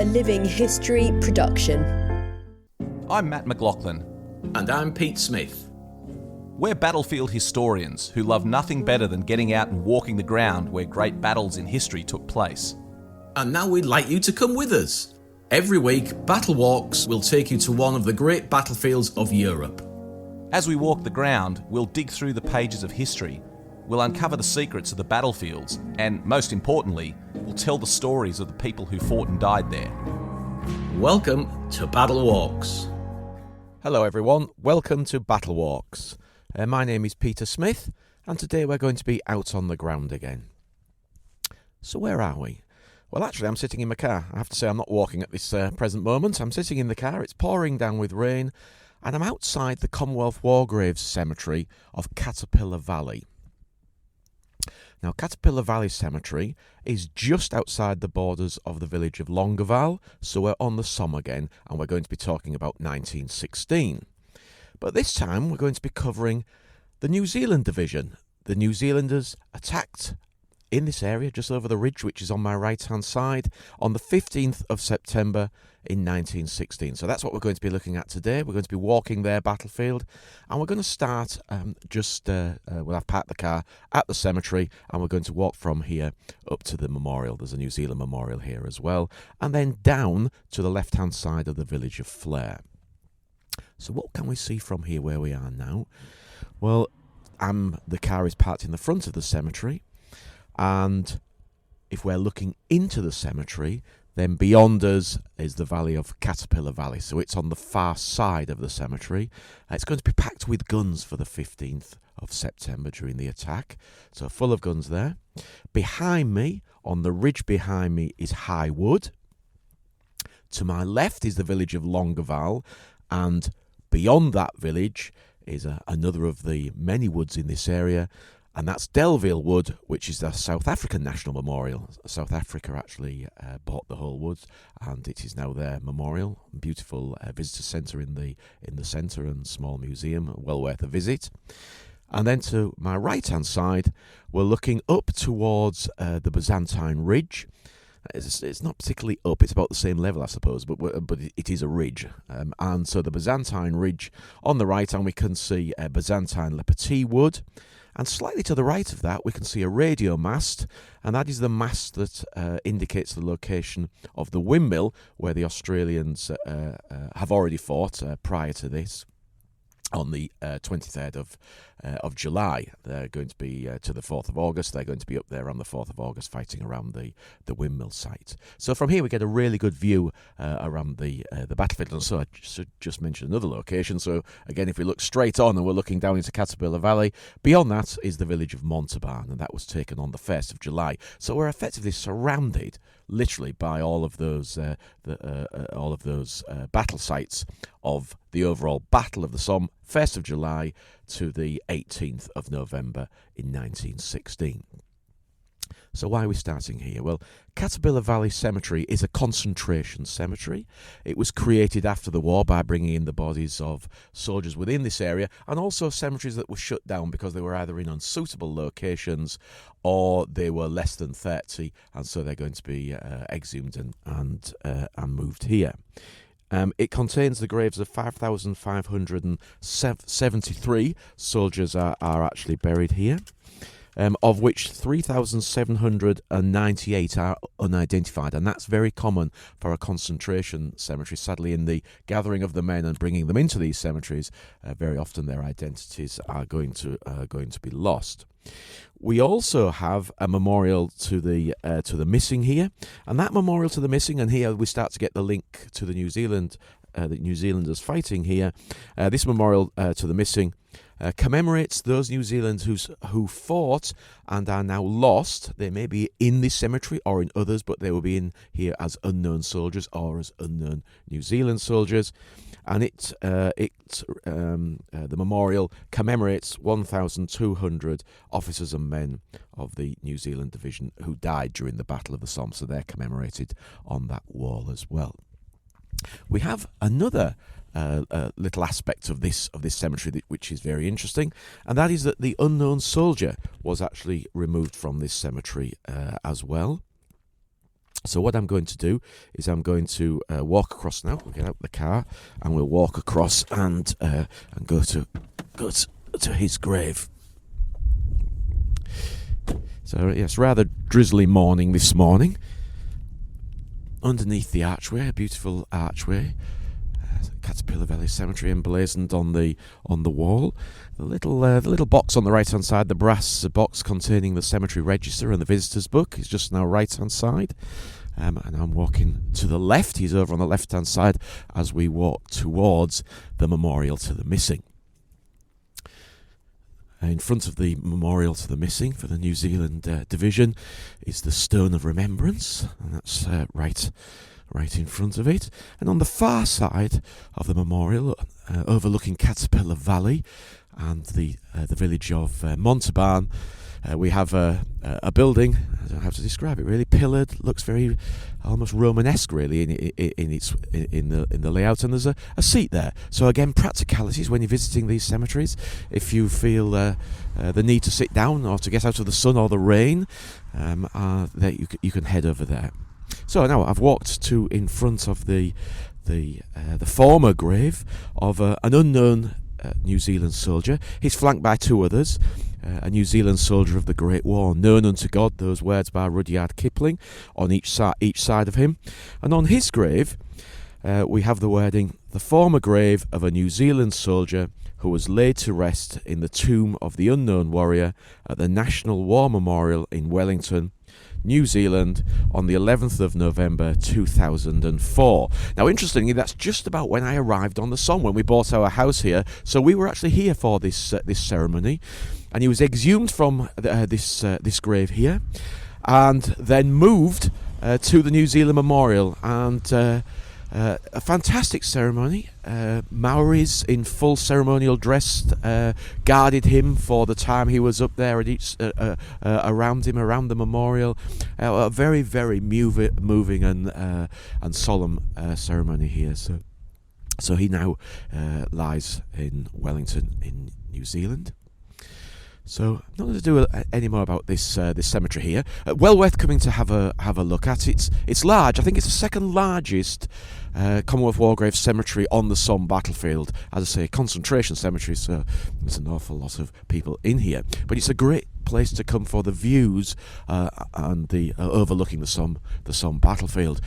a living history production. I'm Matt McLachlan. And I'm Pete Smith. We're battlefield historians who love nothing better than getting out and walking the ground where great battles in history took place. And now we'd like you to come with us. Every week, BattleWalks will take you to one of the great battlefields of Europe. As we walk the ground, we'll dig through the pages of history, we'll uncover the secrets of the battlefields, and most importantly, we'll tell the stories of the people who fought and died there. Welcome to BattleWalks. Hello everyone, welcome to BattleWalks. My name is Peter Smith, and today we're going to be out on the ground again. So where are we? Well, actually I'm sitting in my car. I have to say I'm not walking at this present moment. I'm sitting in the car, it's pouring down with rain, and I'm outside the Commonwealth War Graves Cemetery of Caterpillar Valley. Now, Caterpillar Valley Cemetery is just outside the borders of the village of Longueval, so we're on the Somme again, and we're going to be talking about 1916. But this time we're going to be covering the New Zealand Division. The New Zealanders attacked in this area, just over the ridge, which is on my right-hand side, on the 15th of September in 1916. So that's what we're going to be looking at today. We're going to be walking their battlefield, and we're going to start we'll have parked the car at the cemetery, and we're going to walk from here up to the memorial. There's a New Zealand memorial here as well, and then down to the left-hand side of the village of Flers. So what can we see from here where we are now? Well, the car is parked in the front of the cemetery, and if we're looking into the cemetery, then beyond us is the valley of Caterpillar Valley. So it's on the far side of the cemetery. It's going to be packed with guns for the 15th of September during the attack. So full of guns there. Behind me, on the ridge behind me, is High Wood. To my left is the village of Longueval, and beyond that village is another of the many woods in this area, and that's Delville Wood, which is the South African National Memorial. South Africa actually bought the whole wood, and it is now their memorial. Beautiful visitor centre in the centre and small museum, well worth a visit. And then to my right-hand side, we're looking up towards the Byzantine Ridge. It's not particularly up, it's about the same level, I suppose, but it is a ridge. And so the Byzantine Ridge, on the right hand we can see Byzantine Le Petit Wood, and slightly to the right of that we can see a radio mast, and that is the mast that indicates the location of the windmill where the Australians have already fought prior to this. On the 23rd of July, they're going to be to the 4th of August. They're going to be up there on the 4th of August fighting around the windmill site. So from here we get a really good view around the battlefield. And so I should just mention another location. So again, if we look straight on and we're looking down into Caterpillar Valley, beyond that is the village of Montebahn, and that was taken on the 1st of July. So we're effectively surrounded, literally, by all of those battle sites of the overall Battle of the Somme, 1st of July to the 18th of November in 1916. So why are we starting here? Well, Caterpillar Valley Cemetery is a concentration cemetery. It was created after the war by bringing in the bodies of soldiers within this area, and also cemeteries that were shut down because they were either in unsuitable locations or they were less than 30, and so they're going to be exhumed and moved here. It contains the graves of 5,573 soldiers are actually buried here, of which 3,798 are unidentified, and that's very common for a concentration cemetery. Sadly, in the gathering of the men and bringing them into these cemeteries, very often their identities are going to be lost. We also have a memorial to the missing here, and that memorial to the missing, and here we start to get the link to the New Zealanders fighting here. This memorial to the missing commemorates those New Zealanders who fought and are now lost. They may be in this cemetery or in others, but they will be in here as unknown soldiers or as unknown New Zealand soldiers. And the memorial commemorates 1,200 officers and men of the New Zealand Division who died during the Battle of the Somme, so they're commemorated on that wall as well. We have another little aspect of this cemetery which is very interesting, and that is that the unknown soldier was actually removed from this cemetery as well. So what I'm going to do is I'm going to walk across now. We'll get out the car and we'll walk across and go to his grave. So yes, rather drizzly morning this morning. Underneath the archway, a beautiful archway, Caterpillar Valley Cemetery emblazoned on the wall. The little box on the right hand side, the brass box containing the cemetery register and the visitors book, is just now right hand side. And I'm walking to the left. He's over on the left hand side as we walk towards the memorial to the missing. In front of the memorial to the missing for the New Zealand division is the Stone of Remembrance, and that's right in front of it. And on the far side of the memorial, overlooking Caterpillar Valley and the village of Montebahn, we have a building. I don't know how to describe it really. Pillared, looks very almost Romanesque really in the layout, and there's a seat there. So again, practicalities when you're visiting these cemeteries. If you feel the need to sit down or to get out of the sun or the rain, that you can head over there. So now I've walked to in front of the former grave of an unknown New Zealand soldier. He's flanked by two others. A New Zealand soldier of the Great War, known unto God, those words by Rudyard Kipling, on each side of him. And on his grave, we have the wording, the former grave of a New Zealand soldier who was laid to rest in the tomb of the unknown warrior at the National War Memorial in Wellington, New Zealand, on the 11th of November 2004. Now, interestingly, that's just about when I arrived on the Somme, when we bought our house here. So we were actually here for this ceremony, and he was exhumed from this grave here, and then moved to the New Zealand Memorial, and a fantastic ceremony. Maoris in full ceremonial dress guarded him for the time he was up there at around the memorial. A very, very moving and solemn ceremony here. So he now lies in Wellington in New Zealand. So I'm not going to do any more about this cemetery here. Well worth coming to have a look at. It's large. I think it's the second largest Commonwealth War Graves cemetery on the Somme battlefield. As I say, concentration cemetery, so there's an awful lot of people in here. But it's a great place to come for the views and the overlooking the Somme battlefield.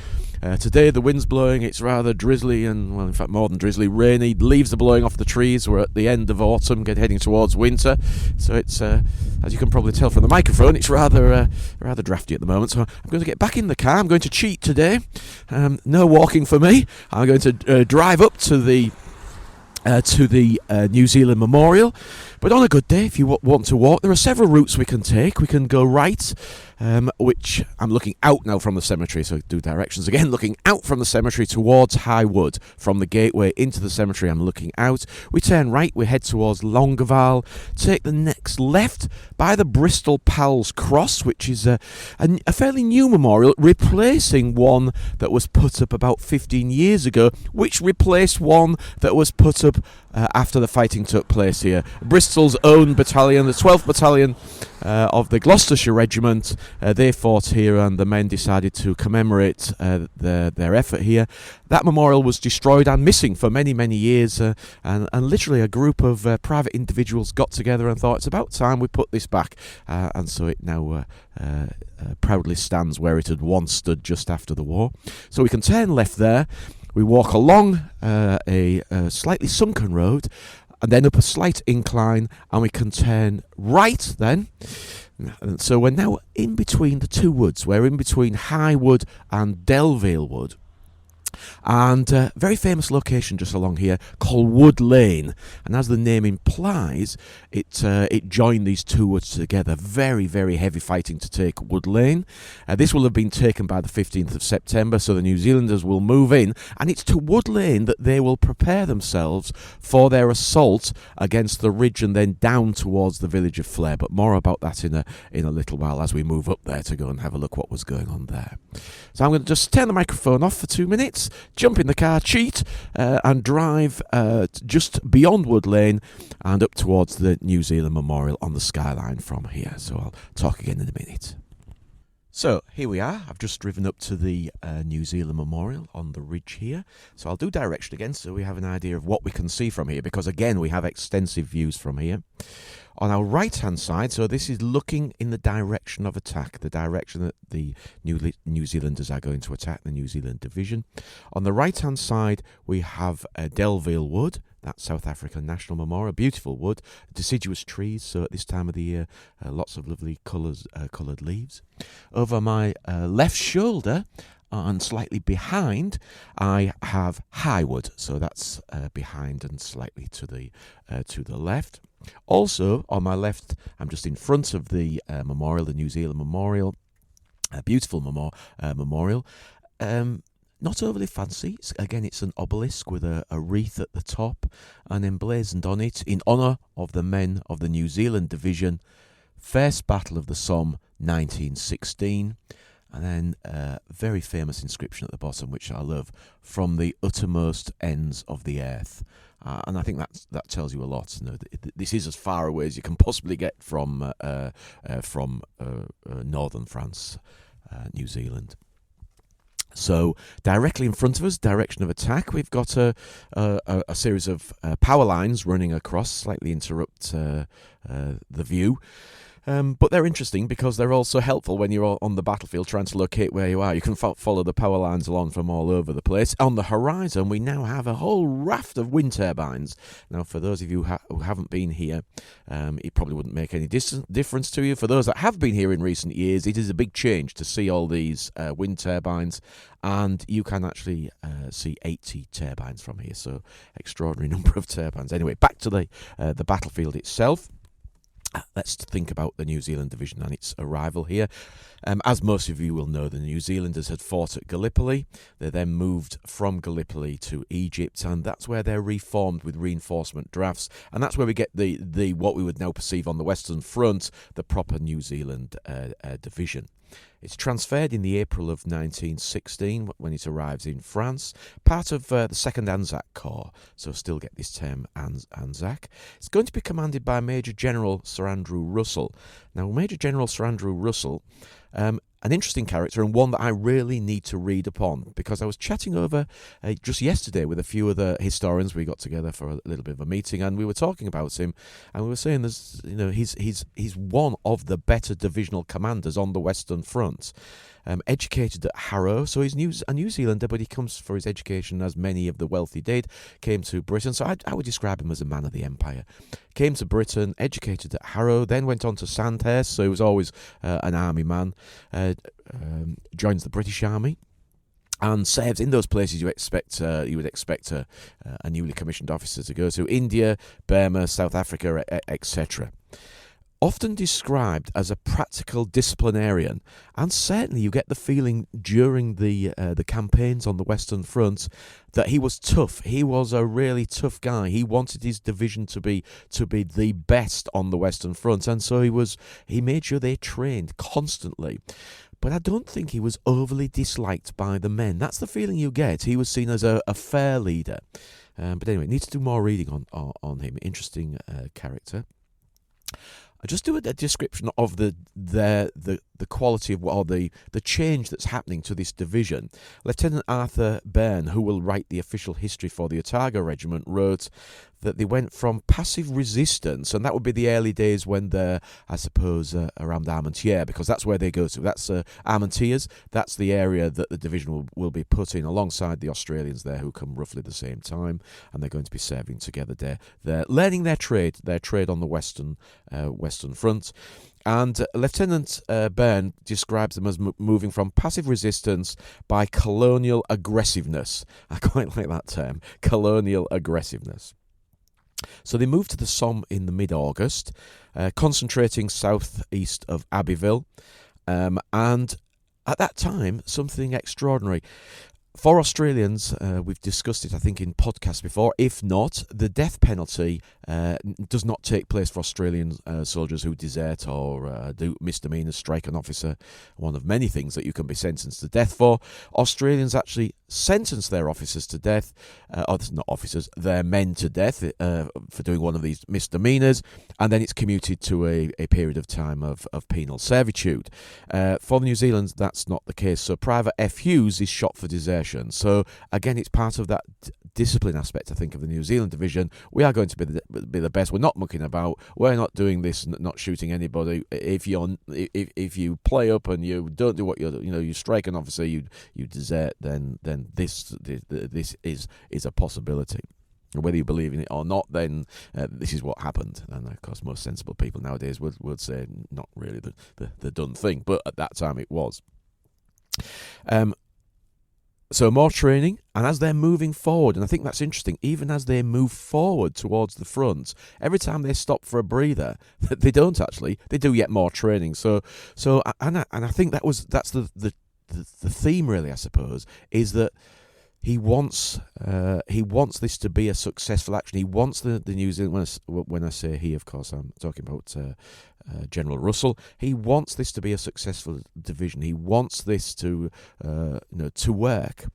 Today the wind's blowing. It's rather drizzly and, well, in fact, more than drizzly, rainy. Leaves are blowing off the trees. We're at the end of autumn, heading towards winter. So it's, as you can probably tell from the microphone, it's rather drafty at the moment. So I'm going to get back in the car. I'm going to cheat today. No walking for me. I'm going to drive up to the New Zealand Memorial. But on a good day, if you want to walk, there are several routes we can take. We can go right, which I'm looking out now from the cemetery, so do directions again. Looking out from the cemetery towards High Wood. From the gateway into the cemetery, I'm looking out. We turn right, we head towards Longueval. Take the next left by the Bristol Pals Cross, which is a fairly new memorial, replacing one that was put up about 15 years ago, which replaced one that was put up after the fighting took place here. Bristol's own battalion, the 12th Battalion of the Gloucestershire Regiment, they fought here, and the men decided to commemorate their effort here. That memorial was destroyed and missing for many, many years, and literally a group of private individuals got together and thought it's about time we put this back, and so it now proudly stands where it had once stood just after the war. So we can turn left there. We walk along a slightly sunken road and then up a slight incline, and we can turn right then. And so we're now in between the two woods. We're in between High Wood and Delville Wood. And a very famous location just along here called Wood Lane, and as the name implies, it joined these two woods together. Very, very heavy fighting to take Wood Lane. This will have been taken by the 15th of September, so the New Zealanders will move in, and it's to Wood Lane that they will prepare themselves for their assault against the ridge and then down towards the village of Flers. But more about that in a little while as we move up there to go and have a look what was going on there. So I'm going to just turn the microphone off for 2 minutes, jump in the car, cheat, and drive just beyond Wood Lane and up towards the New Zealand Memorial on the skyline from here. So I'll talk again in a minute. So here we are. I've just driven up to the New Zealand Memorial on the ridge here. So I'll do direction again so we have an idea of what we can see from here, because again we have extensive views from here. On our right hand side, so this is looking in the direction of attack, the direction that the New Zealanders are going to attack, the New Zealand Division. On the right hand side we have Delville Wood. That's South African National Memorial, beautiful wood, deciduous trees, so at this time of the year, lots of lovely coloured leaves. Over my left shoulder, and slightly behind, I have Highwood, so that's behind and slightly to the left. Also, on my left, I'm just in front of the memorial, the New Zealand Memorial, a beautiful memorial. Not overly fancy. Again, it's an obelisk with a wreath at the top and emblazoned on it, in honour of the men of the New Zealand Division, First Battle of the Somme, 1916. And then a very famous inscription at the bottom, which I love, from the uttermost ends of the earth. And I think that tells you a lot. You know, this is as far away as you can possibly get from northern France, New Zealand. So directly in front of us, direction of attack, we've got a series of power lines running across, slightly interrupt the view. But they're interesting because they're also helpful when you're on the battlefield trying to locate where you are. You can follow the power lines along from all over the place. On the horizon, we now have a whole raft of wind turbines. Now, for those of you who haven't been here, it probably wouldn't make any difference to you. For those that have been here in recent years, it is a big change to see all these wind turbines. And you can actually see 80 turbines from here. So, extraordinary number of turbines. Anyway, back to the battlefield itself. Let's think about the New Zealand Division and its arrival here. As most of you will know, the New Zealanders had fought at Gallipoli. They then moved from Gallipoli to Egypt, and that's where they're reformed with reinforcement drafts. And that's where we get the what we would now perceive on the Western Front, the proper New Zealand Division. It's transferred in the April of 1916 when it arrives in France, part of the 2nd Anzac Corps, so still get this term Anzac. It's going to be commanded by Major General Sir Andrew Russell. Now, Major General Sir Andrew Russell, an interesting character and one that I really need to read upon, because I was chatting over just yesterday with a few other historians. We got together for a little bit of a meeting and we were talking about him, and we were saying he's one of the better divisional commanders on the Western Front. Educated at Harrow, so he's a New Zealander, but he comes for his education, as many of the wealthy did, came to Britain. So I would describe him as a man of the empire. Came to Britain, educated at Harrow, then went on to Sandhurst, so he was always an army man. Joins the British Army and serves in those places you would expect a newly commissioned officer to go to: India, Burma, South Africa, etc. Often described as a practical disciplinarian, and certainly you get the feeling during the campaigns on the Western Front that he was tough. He was a really tough guy. He wanted his division to be the best on the Western Front, and so he made sure they trained constantly. But I don't think he was overly disliked by the men. That's the feeling you get. He was seen as a fair leader. But anyway, need to do more reading on him. Interesting character. I just do a description of the quality of the change that's happening to this division. Lieutenant Arthur Byrne, who will write the official history for the Otago Regiment, wrote that they went from passive resistance, and that would be the early days when they're, I suppose, around Armentières, because that's where they go to. That's Armentières. That's the area that the division will be put in alongside the Australians there, who come roughly the same time, and they're going to be serving together there. They're learning their trade on the Western Front. And Lieutenant Byrne describes them as moving from passive resistance by colonial aggressiveness. I quite like that term, colonial aggressiveness. So they moved to the Somme in the mid-August, concentrating southeast of Abbeville. And at that time, something extraordinary. For Australians, we've discussed it, I think, in podcasts before. If not, the death penalty does not take place for Australian soldiers who desert or do misdemeanors, strike an officer, one of many things that you can be sentenced to death for. Australians actually sentence their officers to death, not officers, their men to death for doing one of these misdemeanours, and then it's commuted to a period of time of penal servitude. For the New Zealand, that's not the case. So Private F. Hughes is shot for desertion. So again, it's part of that discipline aspect, I think, of the New Zealand division. We are going to be the best. We're not mucking about. We're not doing this, not shooting anybody. If you play up and you don't do what you strike an officer, you desert, then this is a possibility. Whether you believe in it or not, then this is what happened. And of course, most sensible people nowadays would say not really the done thing, but at that time it was. So more training, and as they're moving forward, and I think that's interesting, even as they move forward towards the front, every time they stop for a breather, they don't actually, they do yet more training. So I think that's the theme, really, I suppose, is that he wants this to be a successful action. He wants the New Zealand. When I say he, of course, I'm talking about General Russell. He wants this to be a successful division. He wants this to work,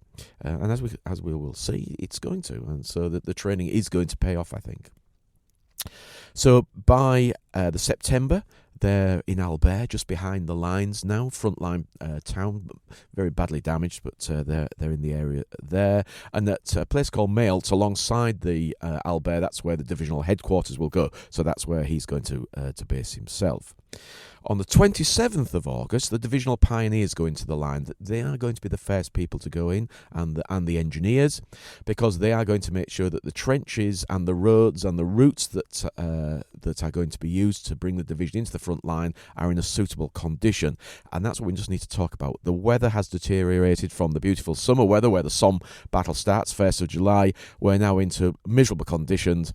and as we will see, it's going to. And so the training is going to pay off, I think. So by the September, they're in Albert, just behind the lines now, frontline town, very badly damaged, but they're in the area there. And at a place called Mailts, alongside the Albert, that's where the divisional headquarters will go. So that's where he's going to base himself. On the 27th of August, the divisional pioneers go into the line. They are going to be the first people to go in, and the engineers, because they are going to make sure that the trenches and the roads and the routes that are going to be used to bring the division into the front line are in a suitable condition. And that's what we just need to talk about. The weather has deteriorated from the beautiful summer weather where the Somme battle starts, 1st of July. We're now into miserable conditions,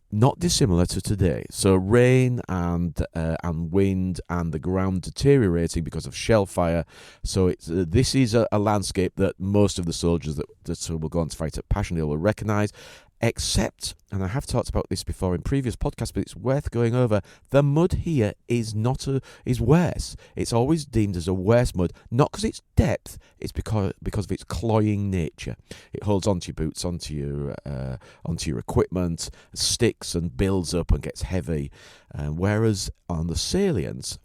not dissimilar to today. So rain and wind and the ground deteriorating because of shell fire. So this is a landscape that most of the soldiers that will go on to fight at Passchendaele will recognise. Except, and I have talked about this before in previous podcasts, but it's worth going over, the mud here is worse. It's always deemed as a worse mud, not because it's depth, it's because of its cloying nature. It holds onto your boots, onto your equipment, sticks and builds up and gets heavy. Whereas on the salients,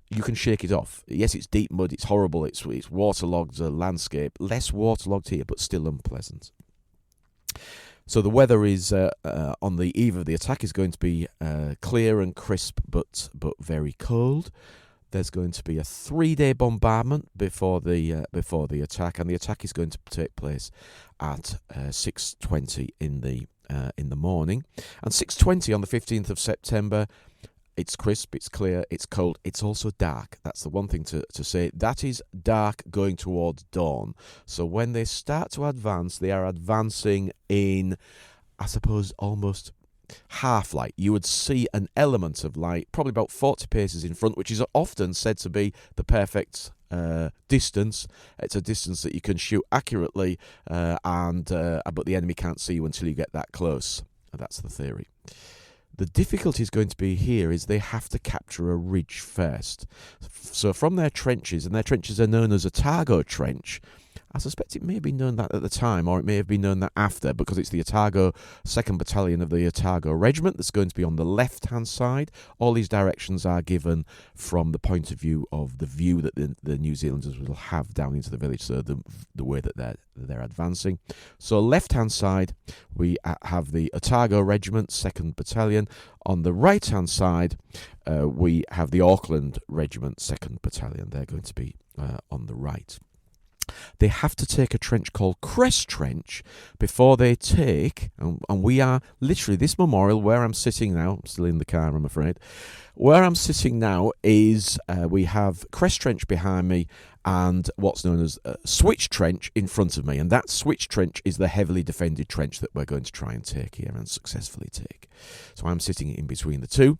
you can shake it off. Yes, it's deep mud, it's horrible, it's waterlogged landscape, less waterlogged here, but still unpleasant. So the weather is on the eve of the attack is going to be clear and crisp, but very cold. There's going to be a 3-day bombardment before the attack, and the attack is going to take place at 6:20 in the morning. And 6:20 on the 15th of September. It's crisp, it's clear, it's cold, it's also dark. That's the one thing to say. That is dark going towards dawn. So when they start to advance, they are advancing in, I suppose, almost half light. You would see an element of light, probably about 40 paces in front, which is often said to be the perfect distance. It's a distance that you can shoot accurately, but the enemy can't see you until you get that close. That's the theory. The difficulty is going to be here is they have to capture a ridge first. So from their trenches, and their trenches are known as Otago Trench, I suspect it may have been known that at the time, or it may have been known that after, because it's the Otago 2nd Battalion of the Otago Regiment that's going to be on the left-hand side. All these directions are given from the point of view of the view that the New Zealanders will have down into the village, so the way that they're advancing. So left-hand side, we have the Otago Regiment, 2nd Battalion. On the right-hand side, we have the Auckland Regiment, 2nd Battalion. They're going to be on the right. They have to take a trench called Crest Trench before they take, and we are literally, this memorial where I'm sitting now, I'm still in the car, I'm afraid. Where I'm sitting now is, we have Crest Trench behind me and what's known as Switch Trench in front of me. And that Switch Trench is the heavily defended trench that we're going to try and take here and successfully take. So I'm sitting in between the two.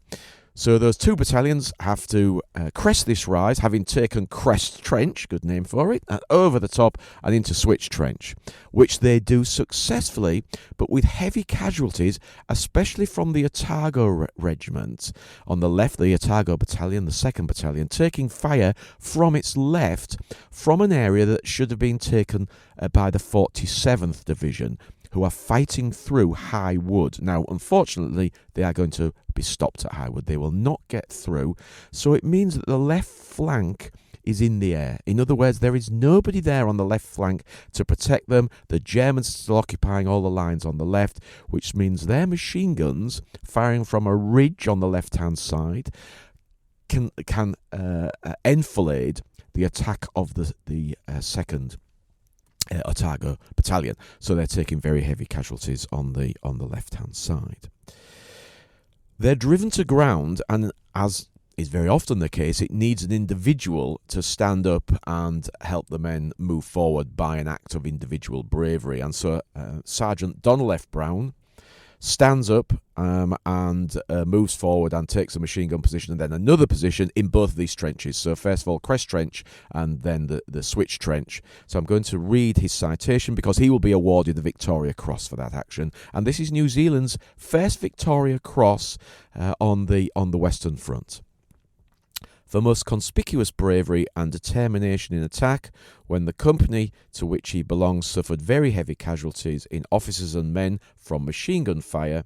So those two battalions have to crest this rise, having taken Crest Trench, good name for it, over the top and into Switch Trench, which they do successfully, but with heavy casualties, especially from the Otago Regiment. On the left, the Otago Battalion, the 2nd Battalion, taking fire from its left from an area that should have been taken by the 47th Division, who are fighting through High Wood. Now, unfortunately, they are going to be stopped at High Wood. They will not get through. So it means that the left flank is in the air. In other words, there is nobody there on the left flank to protect them. The Germans are still occupying all the lines on the left, which means their machine guns, firing from a ridge on the left-hand side, can enfilade the attack of the 2nd Otago Battalion, so they're taking very heavy casualties on the left-hand side. They're driven to ground, and as is very often the case, it needs an individual to stand up and help the men move forward by an act of individual bravery. And so Sergeant Donald F. Brown stands up and moves forward and takes a machine gun position and then another position in both of these trenches. So first of all, Crest Trench and then the Switch Trench. So I'm going to read his citation because he will be awarded the Victoria Cross for that action. And this is New Zealand's first Victoria Cross on the Western Front. For most conspicuous bravery and determination in attack, when the company to which he belongs suffered very heavy casualties in officers and men from machine gun fire,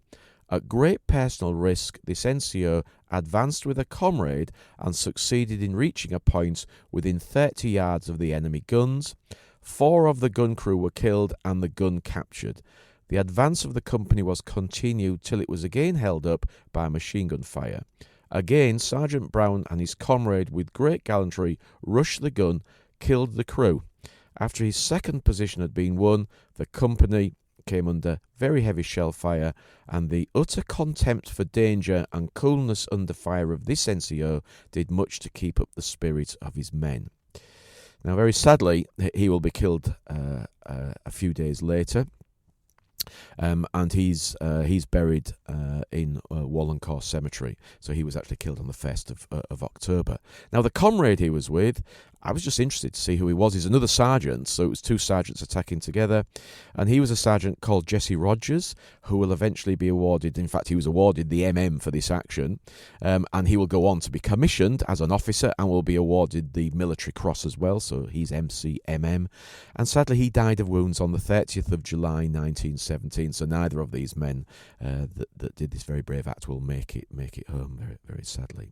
at great personal risk, this NCO advanced with a comrade and succeeded in reaching a point within 30 yards of the enemy guns. 4 of the gun crew were killed and the gun captured. The advance of the company was continued till it was again held up by machine gun fire. Again, Sergeant Brown and his comrade, with great gallantry, rushed the gun, killed the crew. After his second position had been won, the company came under very heavy shell fire, and the utter contempt for danger and coolness under fire of this NCO did much to keep up the spirit of his men. Now, very sadly, he will be killed a few days later. And he's buried in Wallencourt Cemetery. So he was actually killed on the 1st of October. Now, the comrade he was with, I was just interested to see who he was. He's another sergeant, so it was 2 sergeants attacking together. And he was a sergeant called Jesse Rogers, who will eventually be awarded, in fact, he was awarded the MM for this action. And he will go on to be commissioned as an officer and will be awarded the Military Cross as well. So he's MCMM. And sadly, he died of wounds on the 30th of July 1917. So neither of these men that did this very brave act will make it home, very, very sadly.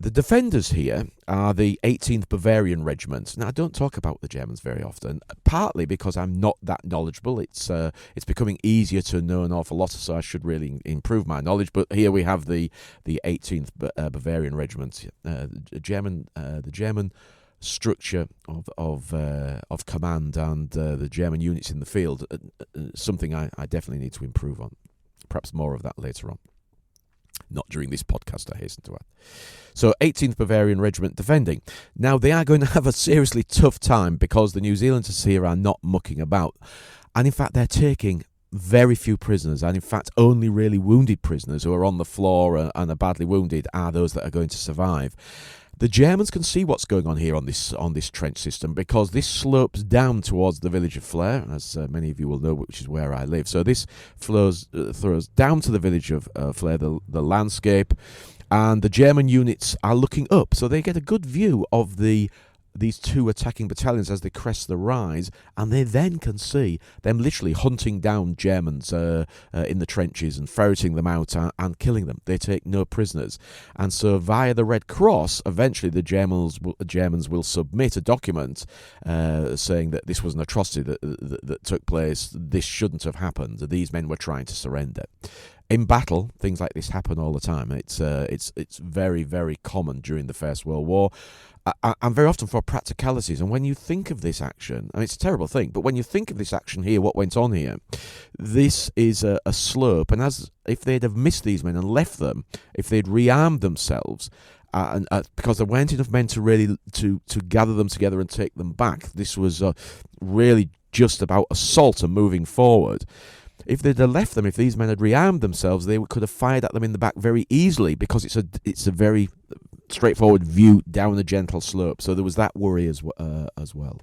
The defenders here are the 18th Bavarian Regiments. Now, I don't talk about the Germans very often, partly because I'm not that knowledgeable. It's becoming easier to know an awful lot, so I should really improve my knowledge. But here we have the 18th Bavarian Regiment, the German structure of command and the German units in the field, something I definitely need to improve on. Perhaps more of that later on. Not during this podcast, I hasten to add. So, 18th Bavarian Regiment defending. Now, they are going to have a seriously tough time because the New Zealanders here are not mucking about. And in fact, they're taking very few prisoners. And in fact, only really wounded prisoners who are on the floor and are badly wounded are those that are going to survive. The Germans can see what's going on here on this trench system because this slopes down towards the village of Flers, as many of you will know, which is where I live. So this throws down to the village of Flers, the landscape, and the German units are looking up, so they get a good view of these 2 attacking battalions as they crest the rise, and they then can see them literally hunting down Germans in the trenches and ferreting them out and killing them. They take no prisoners. And so via the Red Cross, eventually the Germans will submit a document saying that this was an atrocity that took place. This shouldn't have happened. These men were trying to surrender. In battle, things like this happen all the time. It's very, very common during the First World War. And very often for practicalities. And when you think of this action, it's a terrible thing, but when you think of this action here, what went on here, this is a slope. And as if they'd have missed these men and left them, if they'd rearmed themselves, because there weren't enough men to really to gather them together and take them back, this was really just about assault and moving forward. if they'd have left them, if these men had rearmed themselves, they could have fired at them in the back very easily, because it's a very straightforward view down a gentle slope. So there was that worry as well.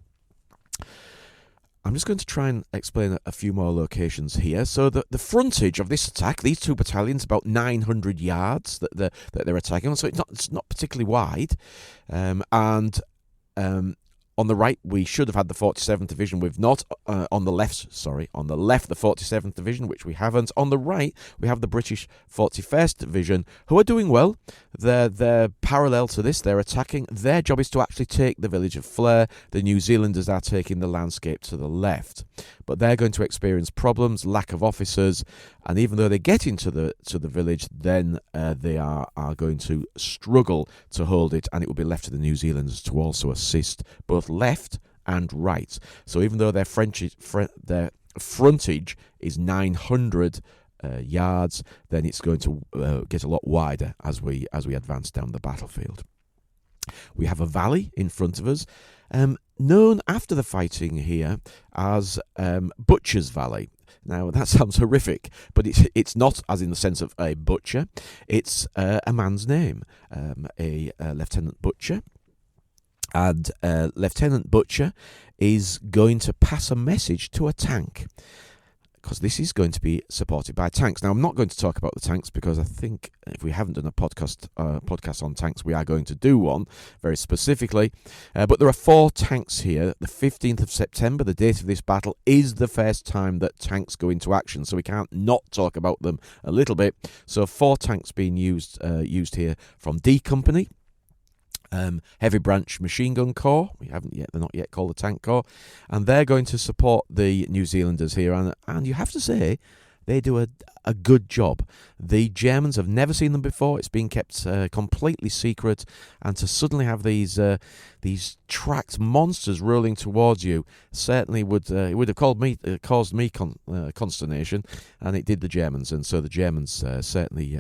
I'm just going to try and explain a few more locations here. So the frontage of this attack, these two battalions, about 900 yards that they're attacking on. So it's not particularly wide, and on the right, we should have had the 47th Division. We've not. On the left, the 47th Division, which we haven't. On the right, we have the British 41st Division, who are doing well. They're parallel to this. They're attacking. Their job is to actually take the village of Flers. The New Zealanders are taking the landscape to the left. But they're going to experience problems, lack of officers, and even though they get into the village, then they are going to struggle to hold it, and it will be left to the New Zealanders to also assist both left and right. So even though their frontage is 900 yards, then it's going to get a lot wider as we advance down the battlefield. We have a valley in front of us, known after the fighting here as Butcher's Valley. Now, that sounds horrific, but it's not as in the sense of a butcher. It's a man's name, a Lieutenant Butcher. And Lieutenant Butcher is going to pass a message to a tank, because this is going to be supported by tanks. Now, I'm not going to talk about the tanks, because I think if we haven't done a podcast on tanks, we are going to do one very specifically. But there are 4 tanks here. The 15th of September, the date of this battle, is the first time that tanks go into action, so we can't not talk about them a little bit. So 4 tanks being used here from D Company. Heavy Branch Machine Gun Corps. They're not yet called the Tank Corps, and they're going to support the New Zealanders here, and you have to say they do a good job. The Germans have never seen them before. It's been kept completely secret, and to suddenly have these tracked monsters rolling towards you certainly would have caused me consternation, and it did the Germans, and so the Germans certainly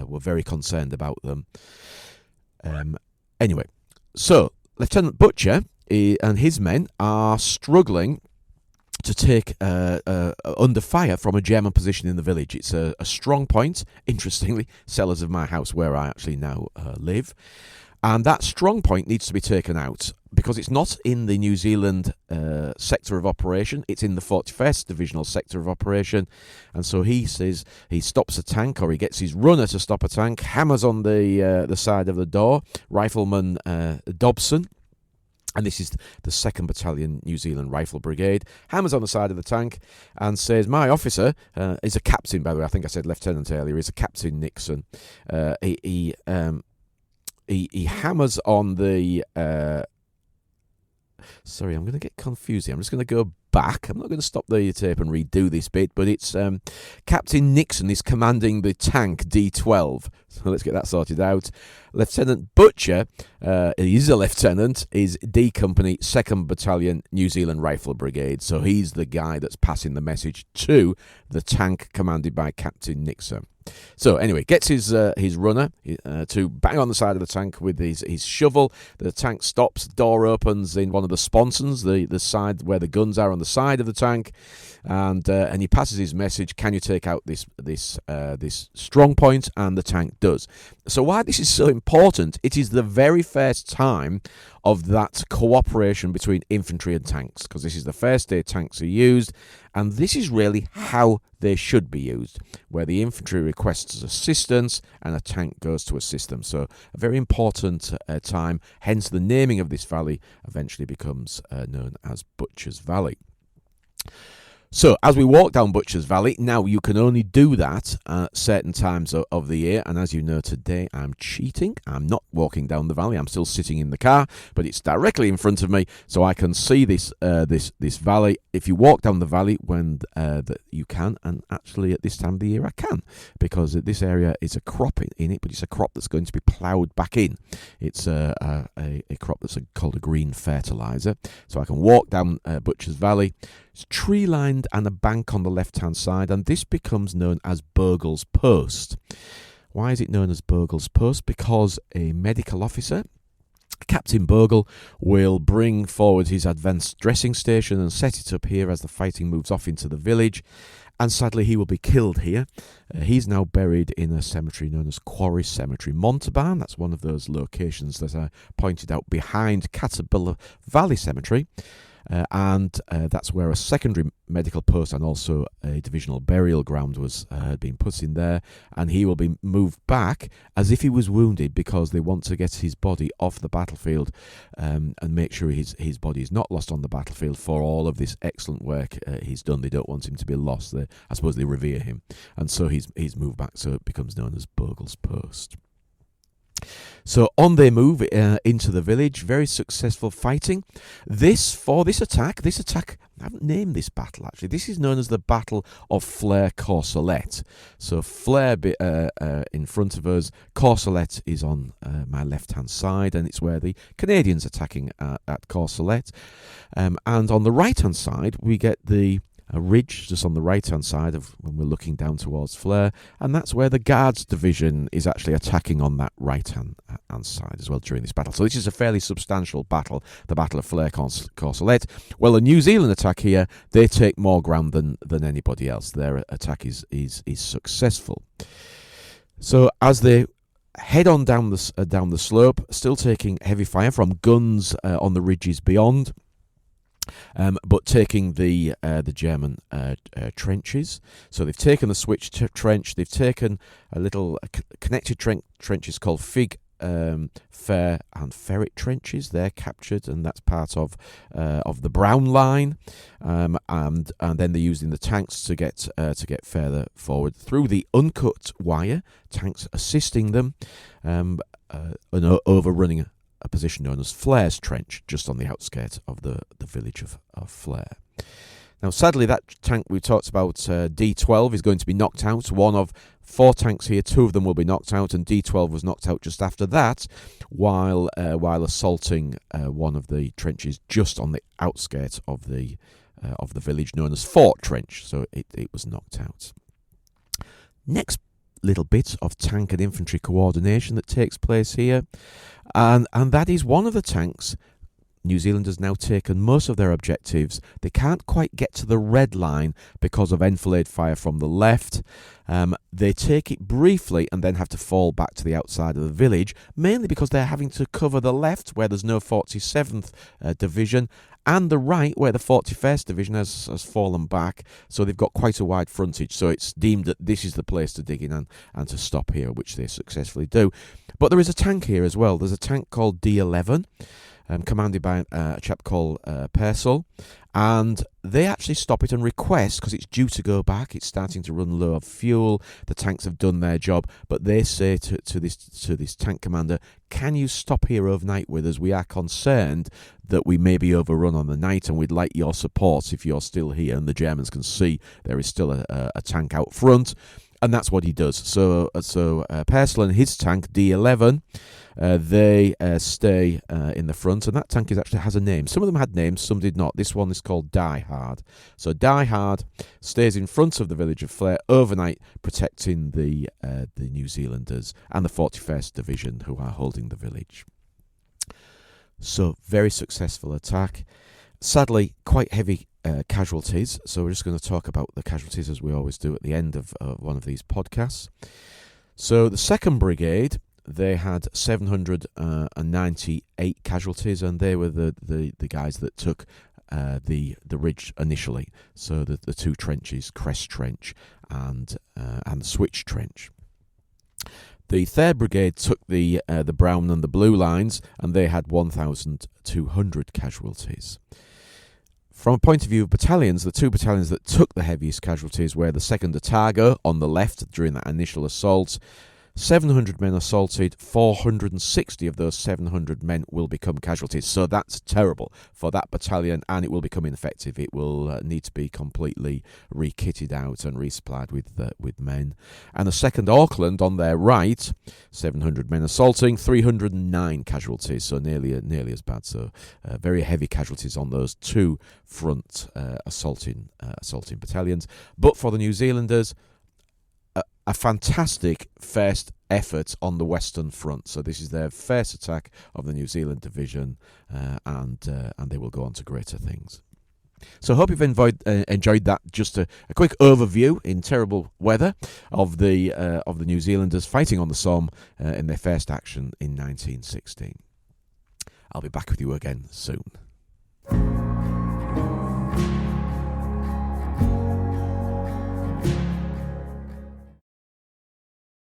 were very concerned about them. Anyway, so Lieutenant Butcher and his men are struggling to take under fire from a German position in the village. It's a strong point, interestingly, cellars of my house where I actually now live. And that strong point needs to be taken out, because it's not in the New Zealand sector of operation. It's in the 41st Divisional sector of operation. And so he says he stops a tank, or he gets his runner to stop a tank, hammers on the side of the door, Rifleman Dobson. And this is the 2nd Battalion New Zealand Rifle Brigade, hammers on the side of the tank and says, my officer is a captain, by the way. I think I said lieutenant earlier. He's a Captain Nixon. He hammers on the... Sorry, I'm going to get confused here. I'm just going to go back. I'm not going to stop the tape and redo this bit, but it's Captain Nixon is commanding the tank D12. So let's get that sorted out. Lieutenant Butcher, he's a lieutenant, is D Company 2nd Battalion New Zealand Rifle Brigade. So he's the guy that's passing the message to the tank commanded by Captain Nixon. So anyway, gets his runner to bang on the side of the tank with his shovel. The tank stops, door opens in one of the sponsons, the side where the guns are on the side of the tank, and he passes his message, can you take out this strong point? And the tank does. So why this is so important, it is the very first time of that cooperation between infantry and tanks, because this is the first day tanks are used, and this is really how they should be used, where the infantry requests assistance and a tank goes to assist them. So a very important time, hence the naming of this valley eventually becomes known as Butcher's Valley. So, as we walk down Butcher's Valley, now you can only do that at certain times of the year, and as you know today, I'm cheating. I'm not walking down the valley, I'm still sitting in the car, but it's directly in front of me, so I can see this valley. If you walk down the valley when you can, and actually at this time of the year I can, because this area is a crop in it, but it's a crop that's going to be ploughed back in. It's a crop that's called a green fertiliser, so I can walk down Butcher's Valley. It's tree-lined and a bank on the left-hand side, and this becomes known as Burgle's Post. Why is it known as Burgle's Post? Because a medical officer, Captain Bogle, will bring forward his advanced dressing station and set it up here as the fighting moves off into the village. and sadly he will be killed here. He's now buried in a cemetery known as Quarry Cemetery, Montebahn. That's one of those locations that I pointed out behind Caterpillar Valley Cemetery. And that's where a secondary medical post and also a divisional burial ground was being put in there, and he will be moved back as if he was wounded, because they want to get his body off the battlefield and make sure his body is not lost on the battlefield for all of this excellent work he's done. They don't want him to be lost. I suppose they revere him, and so he's moved back, so it becomes known as Bogle's Post. So on they move into the village. Very successful fighting. This attack, I haven't named this battle actually. This is known as the Battle of Flers Corsalette. So Flers in front of us, Corsalette is on my left hand side, and it's where the Canadians attacking at Corsalette. And on the right hand side we get a ridge just on the right hand side of when we're looking down towards Flers, and that's where the Guards division is actually attacking on that right hand side as well during this battle. So this is a fairly substantial battle, the Battle of Flers Corsalette. Well, the New Zealand attack here, they take more ground than anybody else. Their attack is successful. So as they head on down the slope, still taking heavy fire from guns on the ridges beyond, but taking the German trenches. So they've taken the switch trench, they've taken a little connected trenches called Fig, Fair and Ferret trenches. They're captured, and that's part of the Brown line. And then they're using the tanks to get further forward through the uncut wire. Tanks assisting them, and overrunning a position known as Flers Trench, just on the outskirts of the village of Flers. Now, sadly, that tank we talked about, D12, is going to be knocked out. One of 4 tanks here, 2 of them will be knocked out, and D12 was knocked out just after that, while assaulting one of the trenches just on the outskirts of the village, known as Fort Trench. So it was knocked out. Next little bit of tank and infantry coordination that takes place here, and that is one of the tanks. New Zealand has now taken most of their objectives. They can't quite get to the red line because of enfilade fire from the left. They take it briefly and then have to fall back to the outside of the village, mainly because they're having to cover the left, where there's no 47th Division, and the right, where the 41st Division has fallen back. So they've got quite a wide frontage. So it's deemed that this is the place to dig in and to stop here, which they successfully do. But there is a tank here as well. There's a tank called D11. Commanded by a chap called Purcell, and they actually stop it and request, because it's due to go back, it's starting to run low of fuel, the tanks have done their job, but they say to this tank commander, can you stop here overnight with us? We are concerned that we may be overrun on the night, and we'd like your support if you're still here. And the Germans can see there is still a tank out front, and that's what he does. So Purcell and his tank, D11, they stay in the front, and that tank actually has a name. Some of them had names, some did not. This one is called Die Hard. So Die Hard stays in front of the village of Flers overnight, protecting the New Zealanders and the 41st Division, who are holding the village. So very successful attack. Sadly, quite heavy casualties, so we're just going to talk about the casualties as we always do at the end of one of these podcasts. So the 2nd Brigade, they had 798 casualties, and they were the guys that took the ridge initially. So the 2 trenches, Crest Trench and Switch Trench. The 3rd Brigade took the brown and the blue lines, and they had 1,200 casualties. From a point of view of battalions, the 2 battalions that took the heaviest casualties were the 2nd Otago on the left during that initial assault. 700 men assaulted, 460 of those 700 men will become casualties. So that's terrible for that battalion, and it will become ineffective. It will need to be completely re-kitted out and resupplied with men. And the 2nd Auckland on their right, 700 men assaulting, 309 casualties, so nearly as bad. So very heavy casualties on those 2 front assaulting battalions. But for the New Zealanders, a fantastic first effort on the Western Front. So this is their first attack of the New Zealand Division, and they will go on to greater things. So I hope you've enjoyed that. Just a quick overview in terrible weather of the New Zealanders fighting on the Somme in their first action in 1916. I'll be back with you again soon.